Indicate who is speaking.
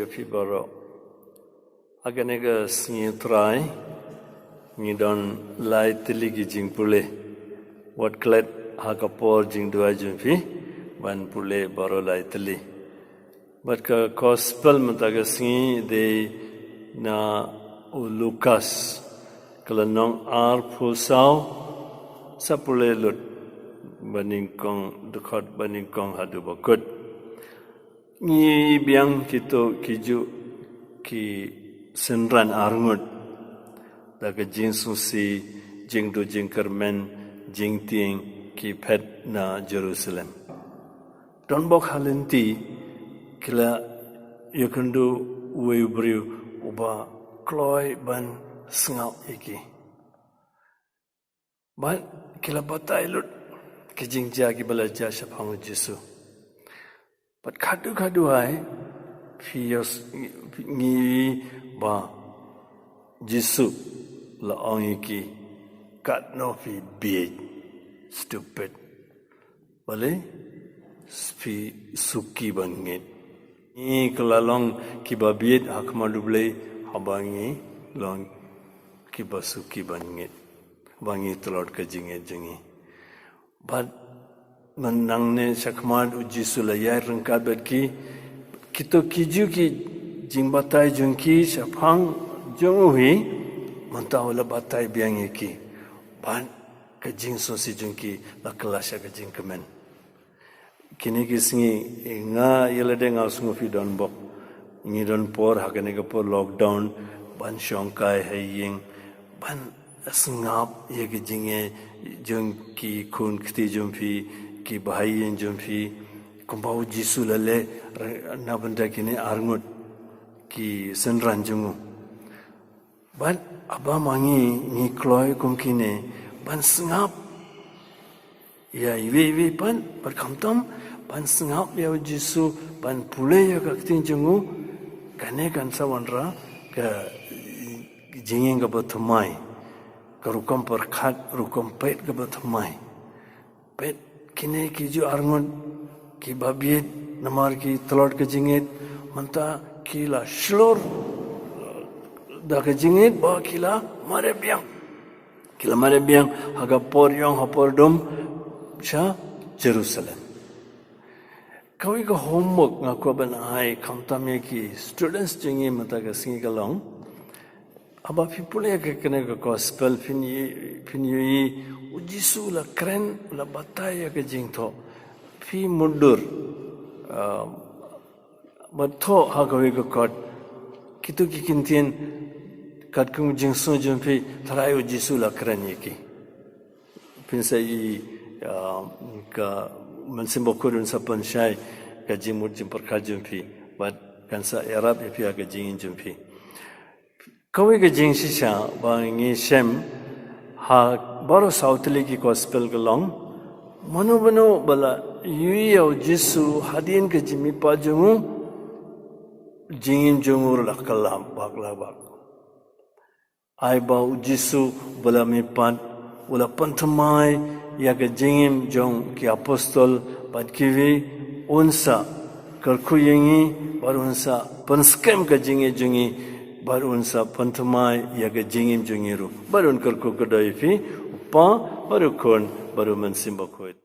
Speaker 1: yofi baro aganega singitrai ngidon lai tiligi jingpule wat klet hakapor jingdua jumfi ban pule baro lai tili but ka gospel mataga singi de na Lucas kalanong ar pusau sapule lut baningkong dekat baningkong hadu bakut ngi biang kito kiju ki senran arngut daga jinsusi jingdu jingkermen jingting ki pet na Jerusalem don bok halenti kila yakundu weybriu uba kloy ban sngau iki ban kila batai lut ki jingja ki balaja shapang Jesu but khadu ai fios ngi ba Jesu la ongi kat no fi big stupid bale fi suki bangit ni kelalong ki babit akmaduble habangi long ki basuki bangit bangi telot ke jinge jingi but menangne sakmad Jesu la ya rengkat berki kito kiju ki jingbatai jungki sapang jongui mantau la batai biang iki ban ke jing sosi jungki la kelasya ke jing kemen kini kisingi nga yelade nga sungu fi don bok ngi don por hakane ke por lockdown ban shongkai haying ban sngap ye ke jinge jungki kun kti jumfi ki bahayen jumfi kumbau Jesu lale na benda kini arngut ki senran jungu ban aba mangi ni kloy kumkine ban sngap ya iwi ban berkamtam ban sngap ya Jesu ban pule ya kaktin jungu kane kan sawanra ka jingeng ka bathmai ka rukam perkhat rukam pet ka bathmai pet kine ki ju arngut ki babiet namar ki telot ke jingit manta kila shlor da ke jingit ba kila mare biang haga por yong hapor dom cha Jerusalem kawi ka homework nga ko ban ai kamtame ki students jingi mata ka singi kalong aba people ya kene ka gospel finyi Jesu la kren la bataya ke jingtho fi mundur batho hagawe ka kot kitu ki kintien kat kung jingso jumpi tharayo Jesu la kren yeki pinsa I ka mansimbo kurun sapan shai ka jimur jimparkha jumpi but kansa arab ya pia ka jingin jumpi kawe ka jingsi sha ba ngi shem ha baro sautli ki gospel galong mano bala yuyo Jesu hadin ka jimi pa jungu jingin jungur lakalam bakla bak ai ba Jesu bala mi pan wala pantamai ya ka jingim jong ki apostol pad kiwi unsa karku yengi barunsa panskem ka jingi jungi barunsa pantamai ya ka jingim jungiru barun karku kadai fi upa barukon baru mansimba koit